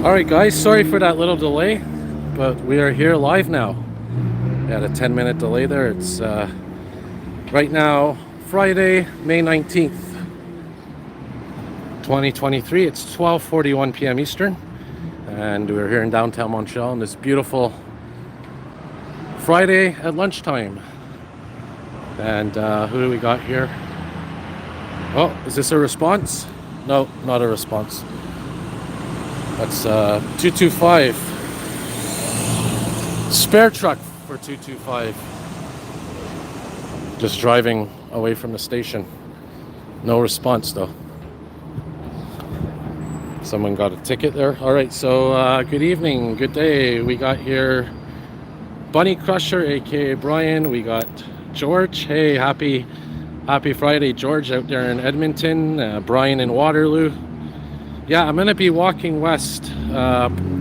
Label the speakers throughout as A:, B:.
A: Alright guys, sorry for that little delay, but we are here live now. We had a 10-minute delay there. It's right now Friday, May 19th, 2023. It's 12:41 p.m. Eastern, and we're here in downtown Montreal on this beautiful Friday at lunchtime. And who do we got here? Oh, is this a response? No, not a response. That's 225. Spare truck for 225. Just driving away from the station. No response though. Someone got a ticket there. All right, so good evening, good day. We got here Bunny Crusher, aka Brian. We got George. Hey, happy Friday, George, out there in Edmonton. Brian in Waterloo. Yeah, I'm gonna be walking west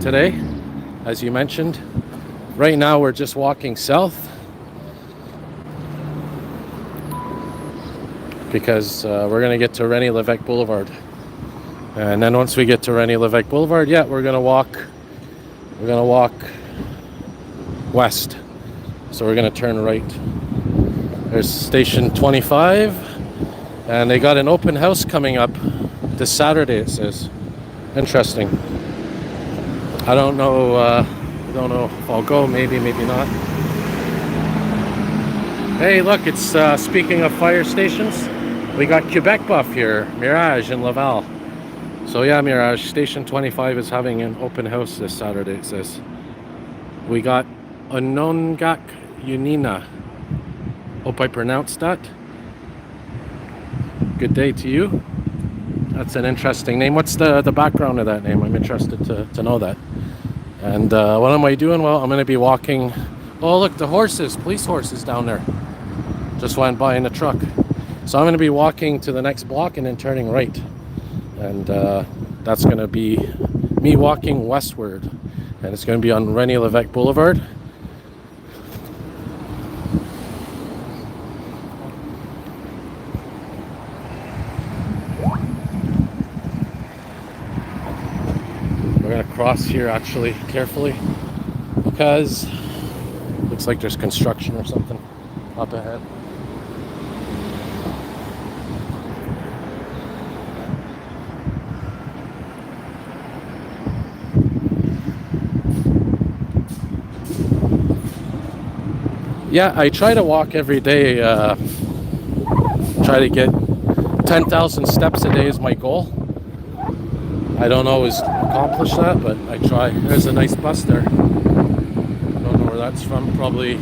A: today, as you mentioned. Right now we're just walking south because we're gonna get to René Lévesque Boulevard. And then once we get to René Lévesque Boulevard, yeah, we're gonna walk west. So we're gonna turn right. There's station 25, and they got an open house coming up this Saturday, it says. Interesting. I don't know if I'll go, maybe not. Hey, look, it's speaking of fire stations, we got Quebec Buff here, Mirage in Laval. So yeah, Mirage, station 25 is having an open house this Saturday, it says. We got Onongak Unina. Hope I pronounced that. Good day to you. That's an interesting name. What's the background of that name? I'm interested to know that. And what am I doing? Well, I'm going to be walking. Oh, look, the horses, police horses down there. Just went by in a truck. So I'm going to be walking to the next block and then turning right. And that's going to be me walking westward. And it's going to be on René Lévesque Boulevard. We're gonna cross here actually carefully because it looks like there's construction or something up ahead. Yeah, I try to walk every day. Try to get 10,000 steps a day is my goal. I don't always accomplish that, but I try. There's a nice bus there. I don't know where that's from. Probably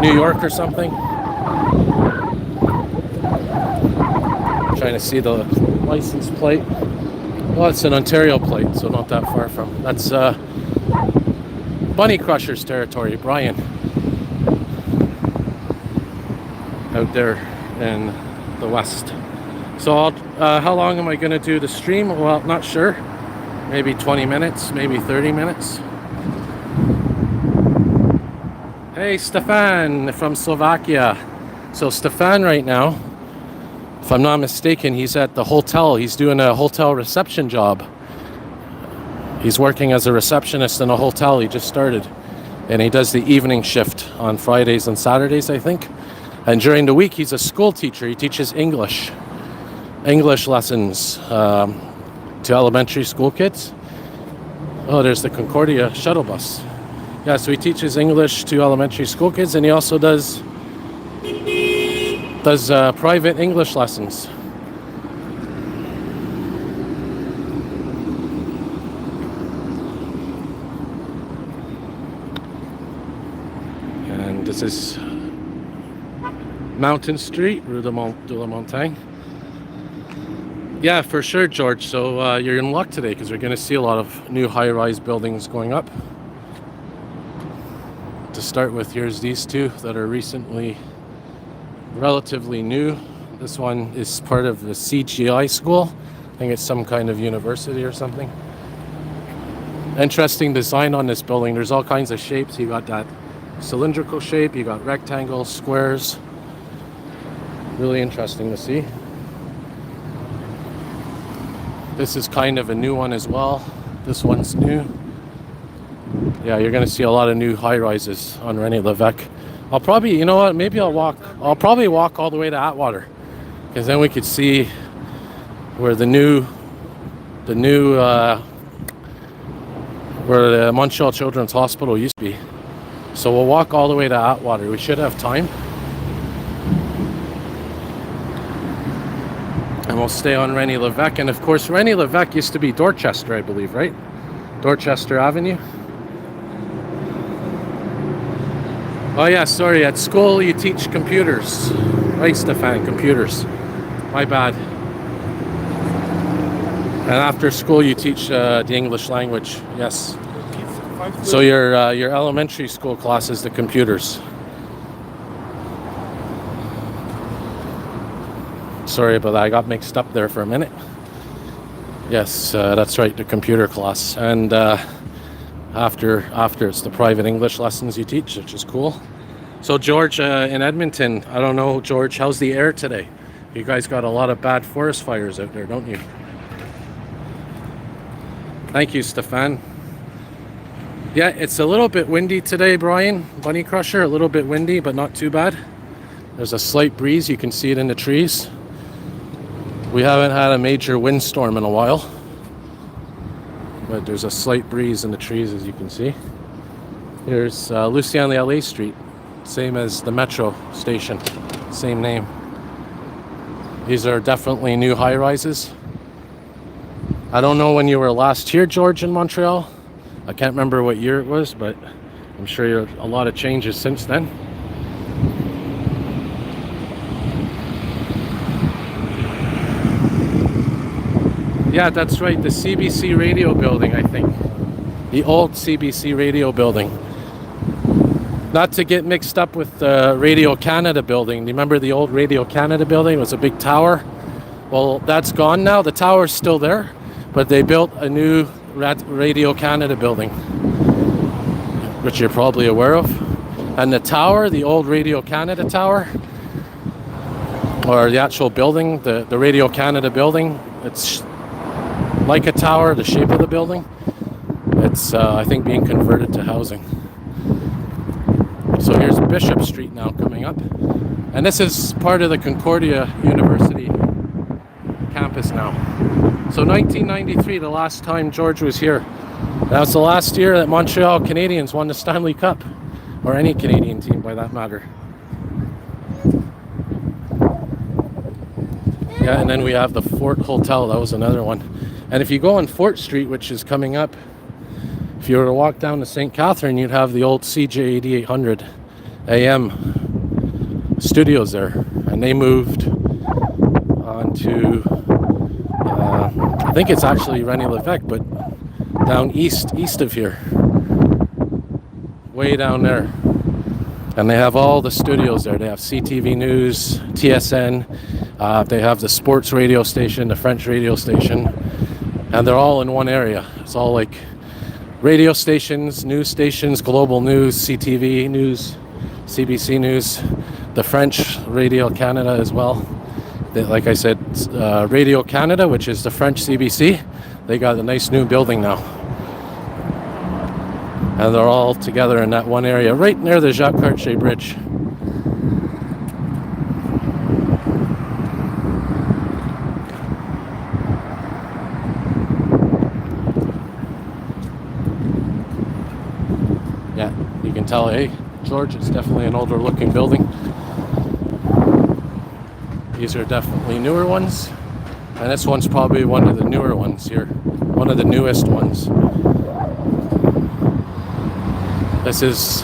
A: New York or something. I'm trying to see the license plate. Well, it's an Ontario plate, so not that far from. That's Bunny Crusher's territory, Brian. Out there in the west. So how long am I going to do the stream? Well, not sure. Maybe 20 minutes, maybe 30 minutes. Hey, Stefan from Slovakia. So Stefan right now, if I'm not mistaken, he's at the hotel. He's doing a hotel reception job. He's working as a receptionist in a hotel. He just started. And he does the evening shift on Fridays and Saturdays, I think. And during the week, he's a school teacher. He teaches English lessons to elementary school kids. Oh, there's the Concordia shuttle bus. Yeah, so he teaches English to elementary school kids, and he also does private English lessons. And this is Mountain Street, Rue de la Montagne. Yeah, for sure, George. So you're in luck today because we're going to see a lot of new high-rise buildings going up. To start with, here's these two that are relatively new. This one is part of the CGI school. I think it's some kind of university or something. Interesting design on this building. There's all kinds of shapes. You got that cylindrical shape, you got rectangles, squares. Really interesting to see. This is kind of a new one as well. This one's new. Yeah, you're gonna see a lot of new high-rises on René Lévesque. I'll probably, you know what? Maybe I'll probably walk all the way to Atwater, because then we could see where where the Montreal Children's Hospital used to be. So we'll walk all the way to Atwater. We should have time. And we'll stay on René Lévesque. And of course, René Lévesque used to be Dorchester, I believe, right? Dorchester Avenue. Oh yeah, sorry, at school you teach computers. Right, Stefan, computers. My bad. And after school you teach the English language, yes. So your elementary school class is the computers. Sorry about that, I got mixed up there for a minute. Yes, that's right, the computer class. And after it's the private English lessons you teach, which is cool. So George, in Edmonton, I don't know, George, how's the air today? You guys got a lot of bad forest fires out there, don't you? Thank you, Stefan. Yeah, it's a little bit windy today, Brian. Bunny Crusher, a little bit windy, but not too bad. There's a slight breeze, you can see it in the trees. We haven't had a major windstorm in a while, but there's a slight breeze in the trees, as you can see. Here's Lucien LA Street, same as the metro station, same name. These are definitely new high-rises. I don't know when you were last here, George, in Montreal. I can't remember what year it was, but I'm sure a lot of changes since then. Yeah, that's right, the CBC radio building, I think. The old CBC radio building. Not to get mixed up with the Radio Canada building. Do you remember the old Radio Canada building? It was a big tower. Well, that's gone now. The tower's still there, but they built a new Radio Canada building, which you're probably aware of. And the tower, the old Radio Canada tower, or the actual building, the Radio Canada building, it's like a tower, the shape of the building. It's, I think, being converted to housing. So here's Bishop Street now coming up. And this is part of the Concordia University campus now. So 1993, the last time George was here. That was the last year that Montreal Canadiens won the Stanley Cup. Or any Canadian team, by that matter. Yeah, and then we have the Fort Hotel. That was another one. And if you go on Fort Street, which is coming up, if you were to walk down to St. Catherine, you'd have the old CJ 8800 AM studios there. And they moved on to, I think it's actually René Lévesque, but down east of here. Way down there. And they have all the studios there. They have CTV News, TSN, they have the sports radio station, the French radio station, and they're all in one area. It's all like radio stations, news stations, global news, CTV News, CBC News, the French Radio Canada as well. Like I said, Radio Canada, which is the French CBC, they got a nice new building now. And they're all together in that one area, right near the Jacques Cartier Bridge. Yeah, you can tell, hey, George, it's definitely an older looking building. These are definitely newer ones. And this one's probably one of the newer ones here. One of the newest ones. This is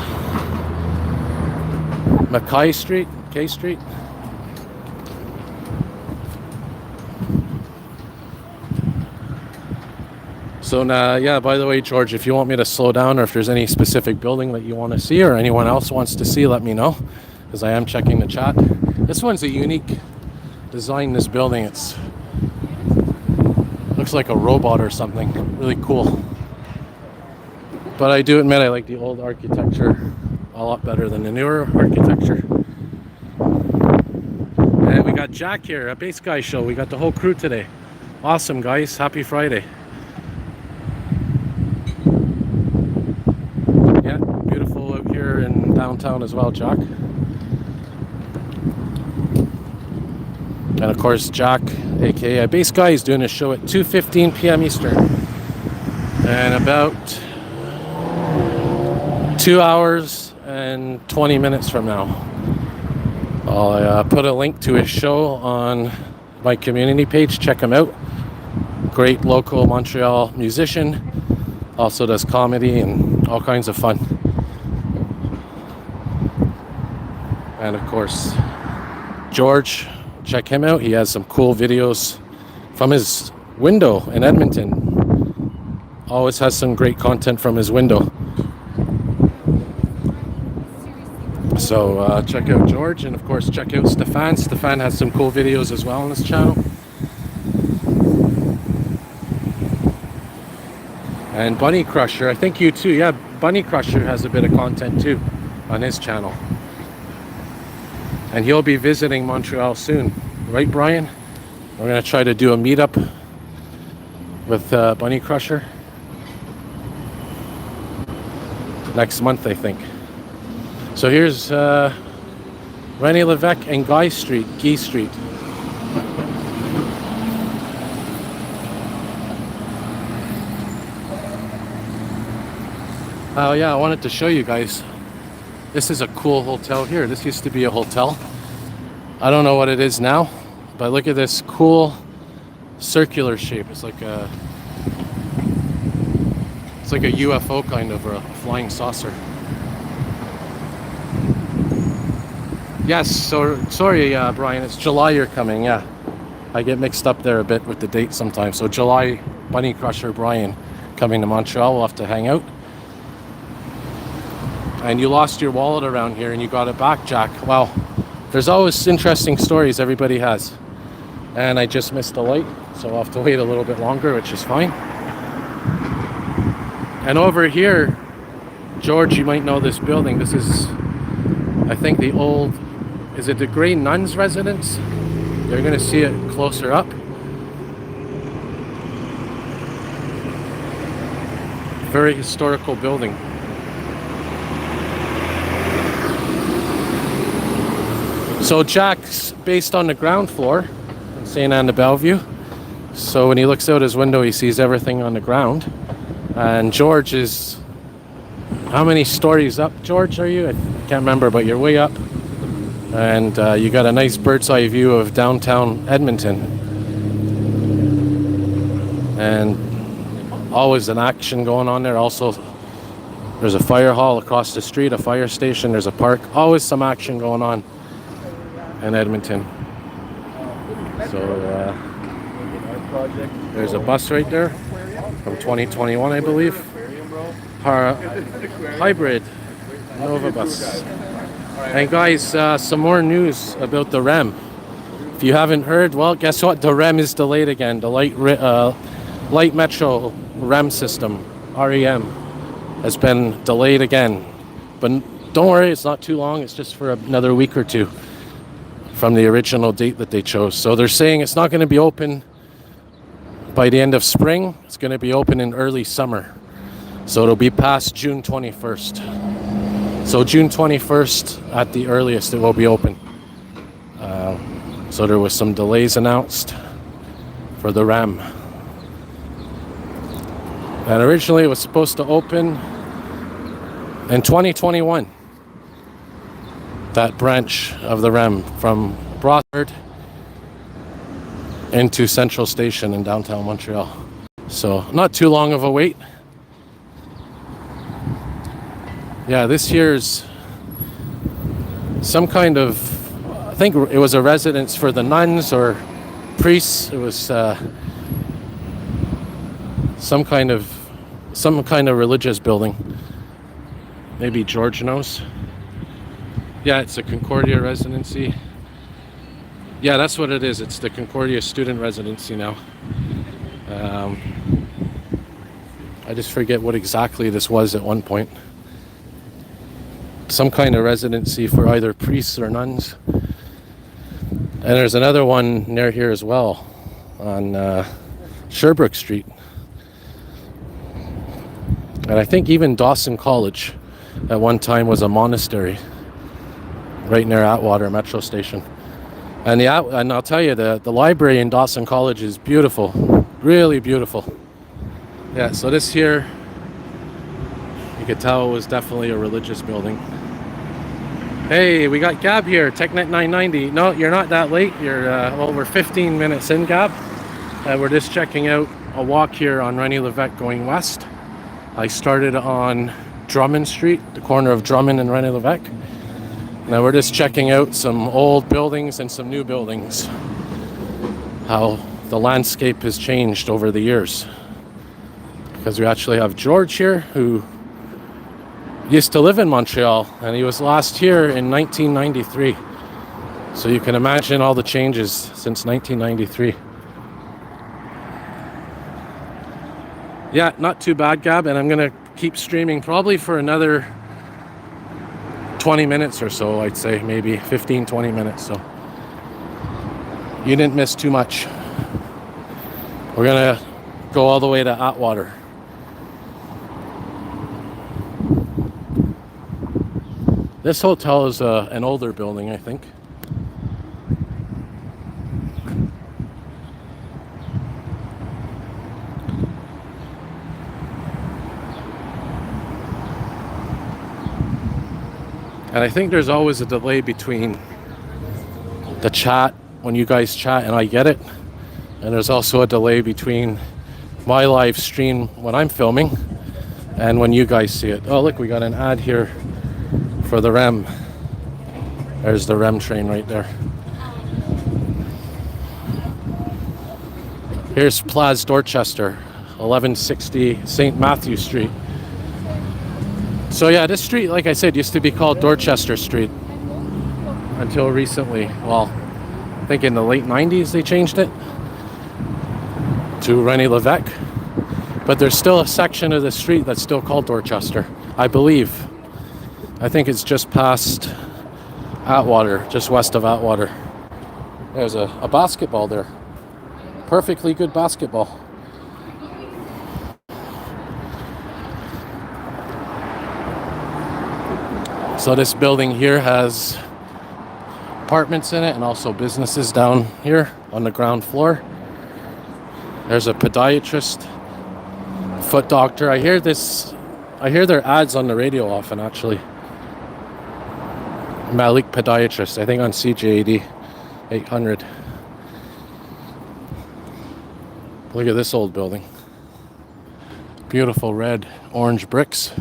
A: Mackay Street, K Street. So now, yeah, by the way, George, if you want me to slow down or if there's any specific building that you want to see or anyone else wants to see, let me know, because I am checking the chat. This one's a unique design, this building. It's looks like a robot or something. Really cool. But I do admit I like the old architecture a lot better than the newer architecture. And we got Jack here, a Bass Guy Show. We got the whole crew today. Awesome, guys. Happy Friday. downtown as well, Jack. And of course, Jack, aka Bass Guy, is doing a show at 2:15 p.m. Eastern. And about 2 hours and 20 minutes from now, I'll put a link to his show on my community page. Check him out. Great local Montreal musician. Also does comedy and all kinds of fun. And of course, George, check him out. He has some cool videos from his window in Edmonton. Always has some great content from his window. So check out George, and of course check out Stefan. Stefan has some cool videos as well on his channel. And Bunny Crusher, I think you too. Yeah, Bunny Crusher has a bit of content too on his channel. And he'll be visiting Montreal soon. Right, Brian? We're going to try to do a meetup with Bunny Crusher next month, I think. So here's René Levesque and Guy Street. Oh yeah, I wanted to show you guys. This is a cool hotel here. This used to be a hotel. I don't know what it is now, but look at this cool circular shape. It's like a UFO kind of, or a flying saucer. Yes, so sorry, Brian, it's July you're coming, yeah. I get mixed up there a bit with the date sometimes. So July, Bunny Crusher Brian coming to Montreal. We'll have to hang out. And you lost your wallet around here and you got it back, Jack. Wow, there's always interesting stories everybody has. And I just missed the light, so I'll have to wait a little bit longer, which is fine. And over here, George, you might know this building. This is, I think, the old, is it the Grey Nuns residence? You're gonna see it closer up. Very historical building. So Jack's based on the ground floor in St. Anne de Bellevue. So when he looks out his window, he sees everything on the ground. And George is, how many stories up, George, are you? I can't remember, but you're way up. And you got a nice bird's eye view of downtown Edmonton. And always an action going on there. Also, there's a fire hall across the street, a fire station, there's a park. Always some action going on in Edmonton. So there's a bus right there from 2021, I believe. Hybrid Nova bus. And guys, some more news about the REM. If you haven't heard, well, guess what? The REM is delayed again. The light metro REM system, REM, has been delayed again. But don't worry, it's not too long. It's just for another week or two from the original date that they chose. So they're saying it's not going to be open by the end of spring. It's going to be open in early summer. So it'll be past June 21st. So June 21st at the earliest it will be open. So there was some delays announced for the REM. And originally it was supposed to open in 2021. That branch of the REM from Broadford into Central Station in downtown Montreal. So not too long of a wait. Yeah, this year's some kind of, I think it was a residence for the nuns or priests. It was some kind of religious building. Maybe George knows. Yeah, it's a Concordia residency. Yeah, that's what it is. It's the Concordia student residency now. I just forget what exactly this was at one point. Some kind of residency for either priests or nuns. And there's another one near here as well on Sherbrooke Street. And I think even Dawson College at one time was a monastery. right near Atwater Metro Station. And and I'll tell you, the library in Dawson College is beautiful, really beautiful. Yeah, so this here, you could tell it was definitely a religious building. Hey, we got Gab here, TechNet 990. No, you're not that late. You're well, we're 15 minutes in, Gab. We're just checking out a walk here on René Lévesque going west. I started on Drummond Street, the corner of Drummond and René Lévesque. Now we're just checking out some old buildings and some new buildings. How the landscape has changed over the years. Because we actually have George here, who used to live in Montreal, and he was last here in 1993. So you can imagine all the changes since 1993. Yeah, not too bad, Gab, and I'm gonna keep streaming probably for another 20 minutes or so, I'd say, maybe 15, 20 minutes. So you didn't miss too much. We're gonna go all the way to Atwater. This hotel is an older building, I think. And I think there's always a delay between the chat, when you guys chat and I get it. And there's also a delay between my live stream when I'm filming and when you guys see it. Oh, look, we got an ad here for the REM. There's the REM train right there. Here's Place Dorchester, 1160 St. Matthew Street. So yeah, this street, like I said, used to be called Dorchester Street until recently. Well, I think in the late 90s they changed it to René Lévesque. But there's still a section of the street that's still called Dorchester, I believe. I think it's just past Atwater, just west of Atwater. There's a basketball there. Perfectly good basketball. So this building here has apartments in it and also businesses down here on the ground floor. There's a podiatrist, foot doctor. I hear their ads on the radio often, actually. Malik Podiatrist, I think on CJAD 800. Look at this old building. Beautiful red, orange bricks.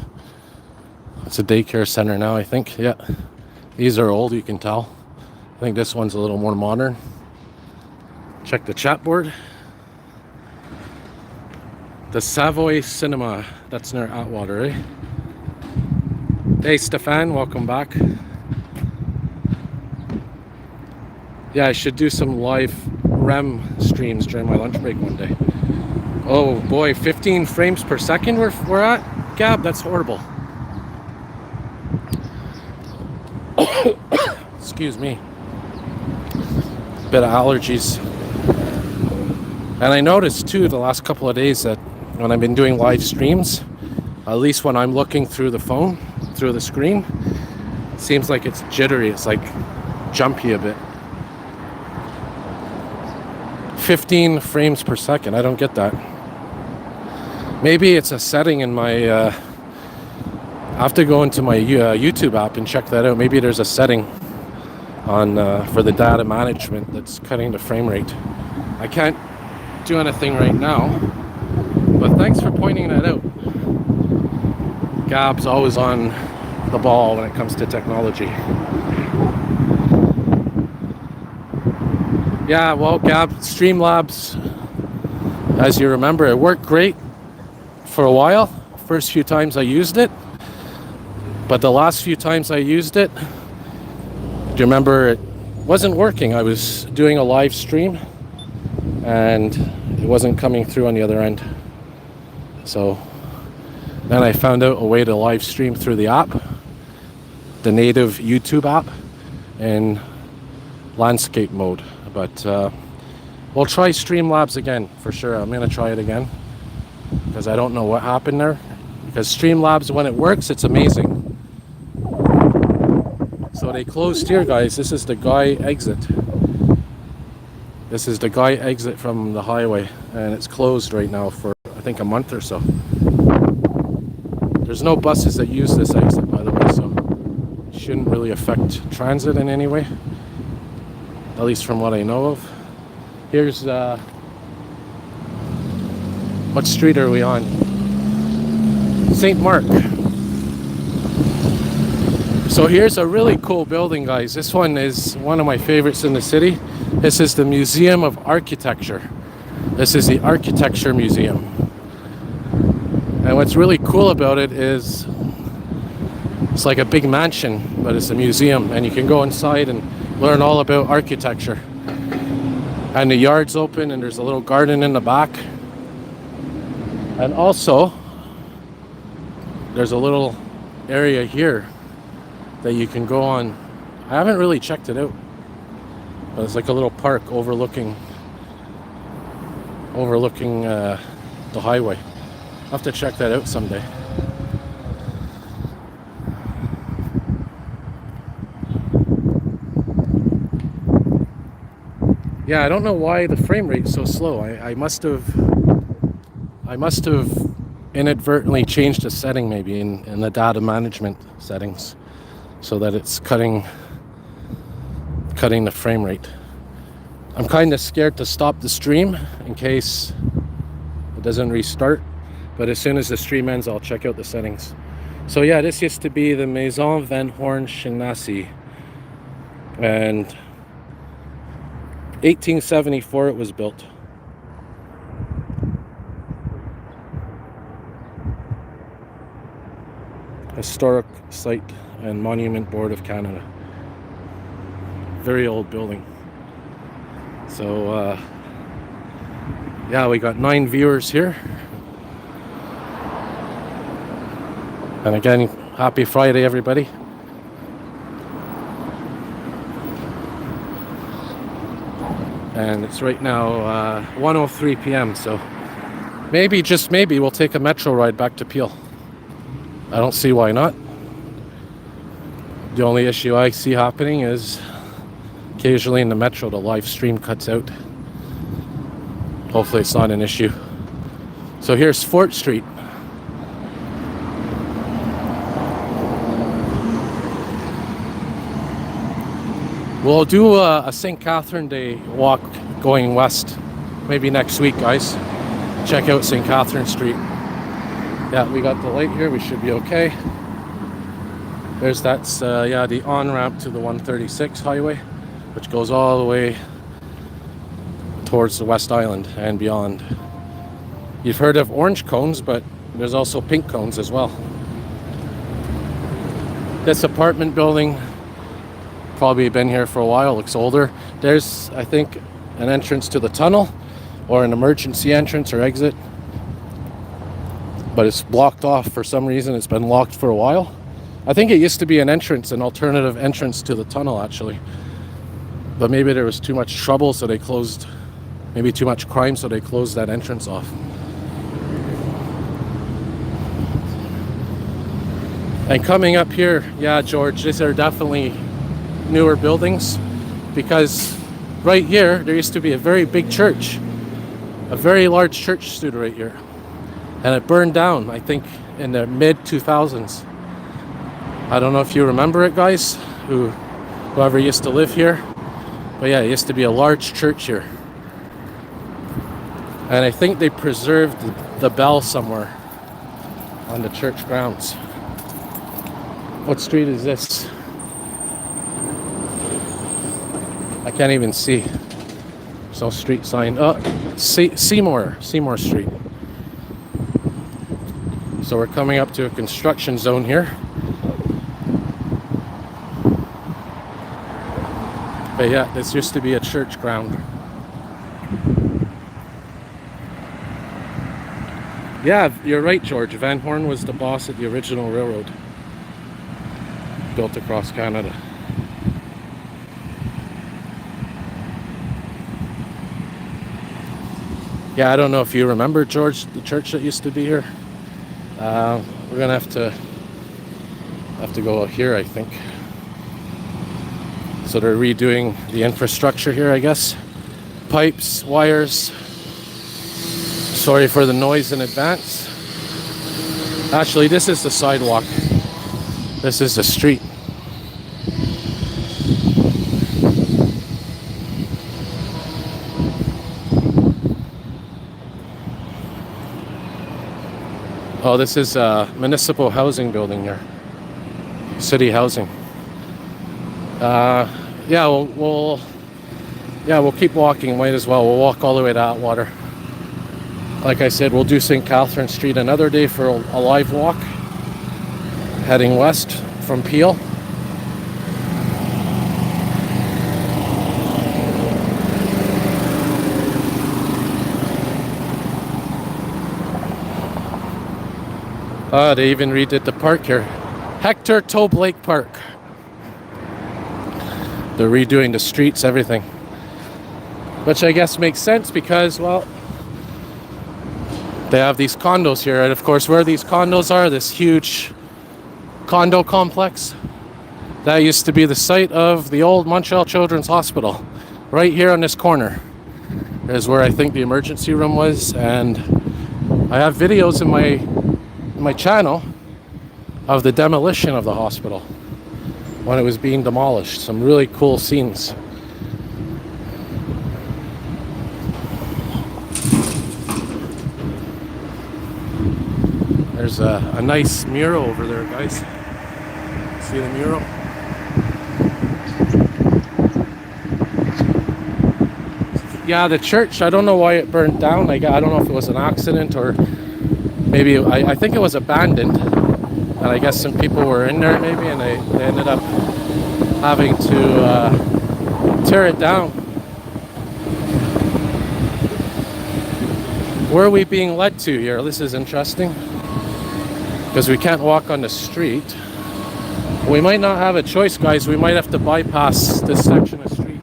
A: It's a daycare center now, I think. Yeah, these are old, you can tell. I think this one's a little more modern. Check the chat board. The Savoy Cinema, that's near Atwater, eh? Hey, Stefan, welcome back. Yeah, I should do some live REM streams during my lunch break one day. Oh boy, 15 frames per second we're at? Gab, that's horrible. Excuse me. Bit of allergies. And I noticed too the last couple of days that when I've been doing live streams, at least when I'm looking through the phone, through the screen, it seems like it's jittery, it's like jumpy a bit. 15 frames per second, I don't get that. Maybe it's a setting in my, I have to go into my YouTube app and check that out. Maybe there's a setting on for the data management that's cutting the frame rate. I can't do anything right now, but thanks for pointing that out. Gab's always on the ball when it comes to technology. Yeah, well, Gab, Streamlabs, as you remember, it worked great for a while. First few times I used it, but the last few times I used it, do you remember it wasn't working? I was doing a live stream and it wasn't coming through on the other end. So then I found out a way to live stream through the app, the native YouTube app, in landscape mode. But we'll try Streamlabs again for sure. I'm gonna try it again because I don't know what happened there. Because Streamlabs, when it works, it's amazing. So So they closed here, guys. This is the Guy exit. This is the Guy exit from the highway, and it's closed right now for I think a month or so. There's no buses that use this exit, by the way, so it shouldn't really affect transit in any way, at least from what I know of. Here's what street are we on? St. Mark. So here's a really cool building, guys. This one is one of my favorites in the city. This is the Museum of Architecture. This is the Architecture Museum. And what's really cool about it is it's like a big mansion, but it's a museum, and you can go inside and learn all about architecture. And the yard's open, and there's a little garden in the back. And also, there's a little area here that you can go on. I haven't really checked it out, but it's like a little park overlooking the highway. I'll have to check that out someday. Yeah, I don't know why the frame rate's so slow. I must have inadvertently changed the setting maybe in the data management settings, so that it's cutting the frame rate. I'm kind of scared to stop the stream in case it doesn't restart, but as soon as the stream ends, I'll check out the settings. So yeah, this used to be the Maison Van Horn Chenassi, and 1874 it was built. Historic Site and Monument Board of Canada. Very old building. So yeah, we got 9 viewers here. And again, happy Friday, everybody. And it's right now 1:03 p.m. So maybe, just maybe, we'll take a metro ride back to Peel. I don't see why not. The only issue I see happening is occasionally in the metro the live stream cuts out. Hopefully it's not an issue. So here's Fort Street. We'll do a St. Catherine Day walk going west maybe next week, guys. Check out St. Catherine Street. Yeah, we got the light here. We should be okay. That's the on-ramp to the 136 highway, which goes all the way towards the West Island and beyond. You've heard of orange cones, but there's also pink cones as well. This apartment building, probably been here for a while, looks older. There's, I think, an entrance to the tunnel, or an emergency entrance or exit, but it's blocked off for some reason. It's been locked for a while. I think it used to be an alternative entrance to the tunnel, actually, but maybe there was too much trouble, so they closed, maybe too much crime, so they closed that entrance off. And coming up here, yeah, George, these are definitely newer buildings, because right here there used to be a very big church, a very large church stood right here, and it burned down, I think, in the mid-2000s. I don't know if you remember it, guys, whoever used to live here, but yeah, it used to be a large church here, and I think they preserved the bell somewhere on the church grounds. What street is this? I can't even see. There's no street sign. Oh, Seymour Street. So we're coming up to a construction zone here. But yeah, this used to be a church ground. Yeah, you're right, George. Van Horn was the boss at the original railroad built across Canada. Yeah, I don't know if you remember, George, the church that used to be here. We're gonna have to go here, I think. So they're redoing the infrastructure here, I guess. Pipes, wires. Sorry for the noise in advance. Actually, this is the sidewalk. This is the street. Oh, this is a municipal housing building here. City housing. Yeah, we'll keep walking. Might as well. We'll walk all the way to Atwater. Like I said, we'll do St. Catherine Street another day for a live walk, heading west from Peel. They even redid the park here. Hector Tobe Lake Park. They're redoing the streets, everything. Which I guess makes sense because, well, they have these condos here. And of course, where these condos are, this huge condo complex, that used to be the site of the old Montreal Children's Hospital. Right here on this corner is where I think the emergency room was. And I have videos in my channel of the demolition of the hospital when it was being demolished. Some really cool scenes. There's a nice mural over there, guys. See the mural? Yeah, the church, I don't know why it burnt down. I don't know if it was an accident or maybe, I think it was abandoned. And I guess some people were in there maybe, and they ended up having to tear it down. Where are we being led to here? This is interesting. Because we can't walk on the street. We might not have a choice, guys. We might have to bypass this section of street.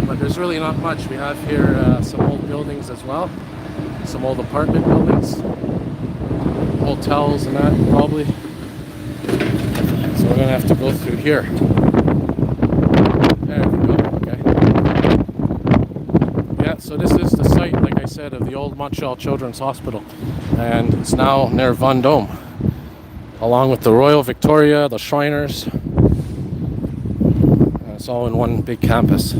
A: But there's really not much. We have here some old buildings as well. Some old apartment buildings. Hotels and that, probably. So we're going to have to go through here. There we go. Okay. Yeah, so this is the site, like I said, of the old Montreal Children's Hospital. And it's now near Vendôme, along with the Royal Victoria, the Shriners. It's all in one big campus.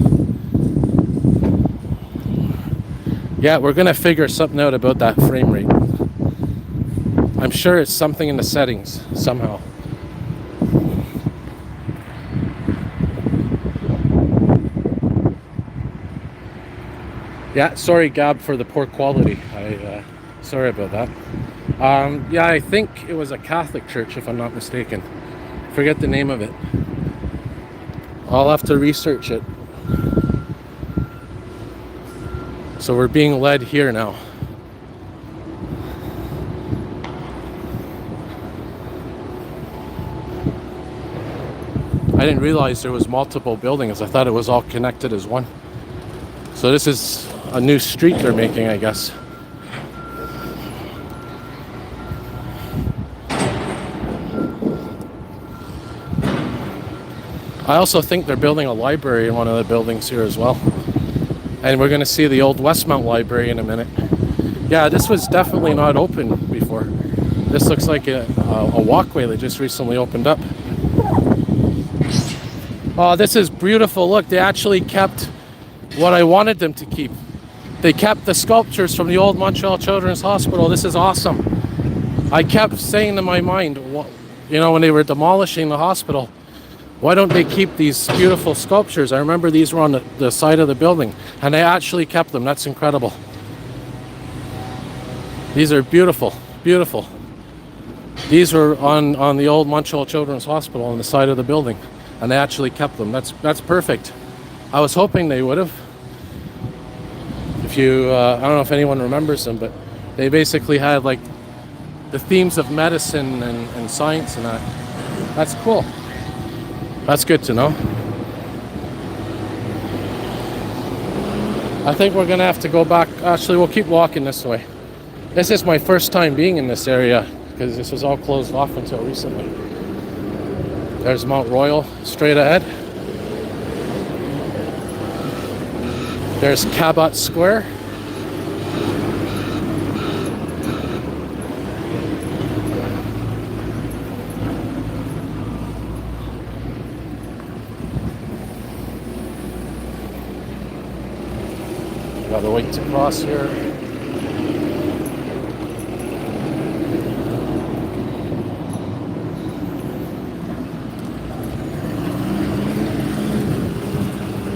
A: Yeah, we're gonna figure something out about that frame rate. I'm sure it's something in the settings somehow. Yeah, sorry Gab for the poor quality. Sorry about that. Yeah, I think it was a Catholic church, if I'm not mistaken. Forget the name of it. I'll have to research it. So we're being led here now. I didn't realize there was multiple buildings. I thought it was all connected as one. So this is a new street they're making, I guess. I also think they're building a library in one of the buildings here as well. And we're going to see the old Westmount Library in a minute. Yeah, this was definitely not open before. This looks like a walkway that just recently opened up. Oh, this is beautiful. Look, they actually kept what I wanted them to keep. They kept the sculptures from the old Montreal Children's Hospital. This is awesome. I kept saying in my mind, you know, when they were demolishing the hospital, why don't they keep these beautiful sculptures? I remember these were on the side of the building, and they actually kept them. That's incredible. These are beautiful, beautiful. These were on the old Montreal Children's Hospital on the side of the building, and they actually kept them. That's perfect. I was hoping they would have. If you, I don't know if anyone remembers them, but they basically had like the themes of medicine and science and that. That's cool. That's good to know. I think we're gonna have to go back. Actually, we'll keep walking this way. This is my first time being in this area because this was all closed off until recently. There's Mount Royal straight ahead. There's Cabot Square. Got to wait to cross here.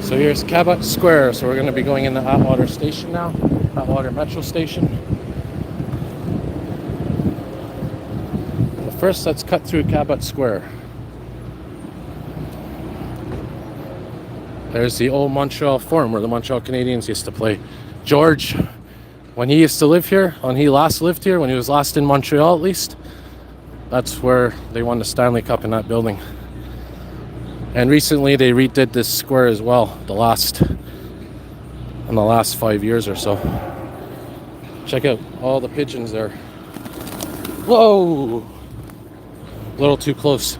A: So here's Cabot Square. So we're going to be going in the Atwater station now, Atwater Metro station. But first, let's cut through Cabot Square. There's the old Montreal Forum where the Montreal Canadiens used to play. George, when he used to live here, when he last lived here, when he was last in Montreal at least, that's where they won the Stanley Cup, in that building. And recently they redid this square as well, in the last 5 years or so. Check out all the pigeons there. Whoa! A little too close.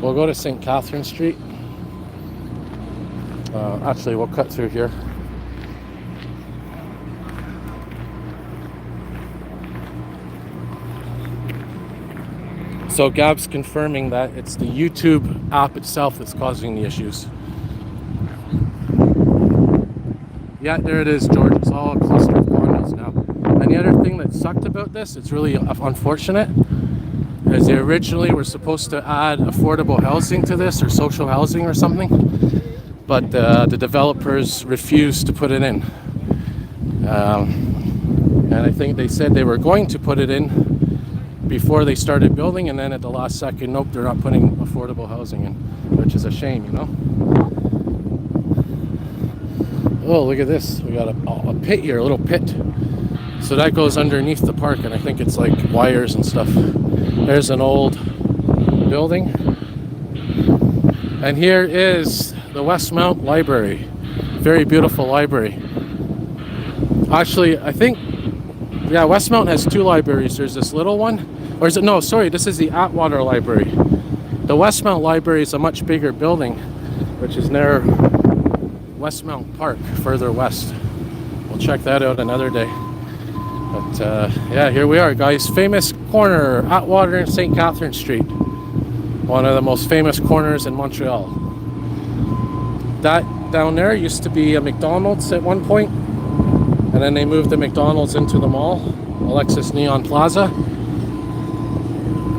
A: We'll go to St. Catherine Street. Actually, we'll cut through here. So Gab's confirming that it's the YouTube app itself that's causing the issues. Yeah, there it is, George. It's all a cluster of condos now. And the other thing that sucked about this, it's really unfortunate, is they originally were supposed to add affordable housing to this, or social housing or something, but the developers refused to put it in. And I think they said they were going to put it in before they started building, and then at the last second, nope, they're not putting affordable housing in, which is a shame, you know. Oh, look at this. We got a pit here, a little pit. So that goes underneath the park, and I think it's like wires and stuff. There's an old building. And here is the Westmount Library. Very beautiful library. Actually, I think, yeah, Westmount has two libraries. There's this little one. Or is it? No, sorry, this is the Atwater Library. The Westmount Library is a much bigger building, which is near Westmount Park, further west. We'll check that out another day. But yeah, here we are, guys. Famous corner, Atwater and St. Catherine Street. One of the most famous corners in Montreal. That down there used to be a McDonald's at one point, and then they moved the McDonald's into the mall, Alexis Neon Plaza.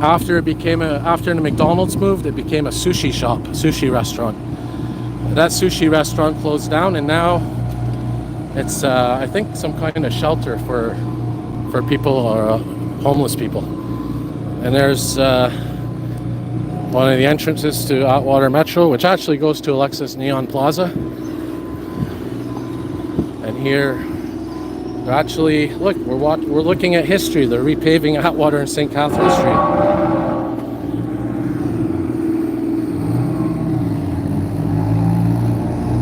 A: After the McDonald's moved, it became a sushi shop, sushi restaurant. That sushi restaurant closed down, and now it's I think some kind of shelter for people, or homeless people. And there's one of the entrances to Atwater Metro, which actually goes to Alexis Neon Plaza. And here, actually, look, we're looking at history. They're repaving Atwater and St. Catherine Street.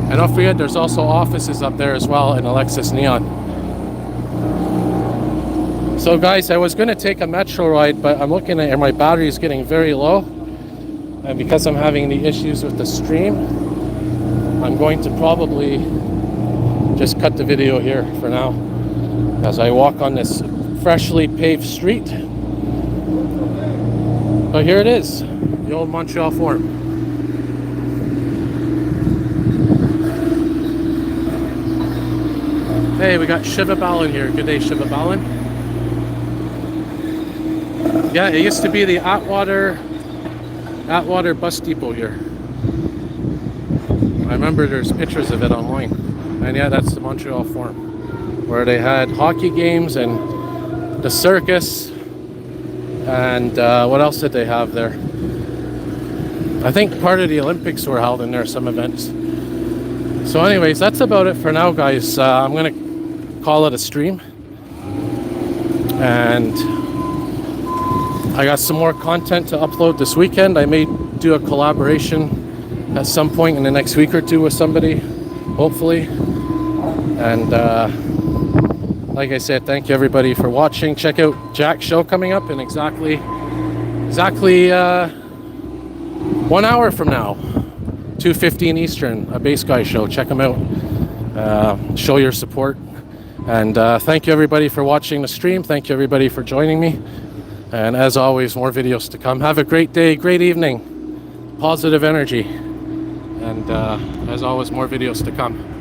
A: And don't forget, there's also offices up there as well in Alexis Neon. So guys, I was going to take a metro ride, but I'm looking at it, my battery is getting very low. And because I'm having the issues with the stream, I'm going to probably just cut the video here for now, as I walk on this freshly paved street. But here it is, the old Montreal Forum. Hey, we got Shiva Balan here. Good day, Shiva Balan. Yeah, it used to be the Atwater bus depot here. I remember there's pictures of it online. And yeah, that's the Montreal Forum, where they had hockey games and the circus. And what else did they have there? I think part of the Olympics were held in there, some events. So anyways, that's about it for now, guys. I'm going to call it a stream. And I got some more content to upload this weekend. I may do a collaboration at some point in the next week or two with somebody, hopefully. And like I said, thank you everybody for watching. Check out Jack's show coming up in exactly 1 hour from now, 2:15 Eastern, a bass guy show. Check them out. Show your support. And thank you everybody for watching the stream. Thank you everybody for joining me. And as always, more videos to come. Have a great day, great evening, positive energy. And as always, more videos to come.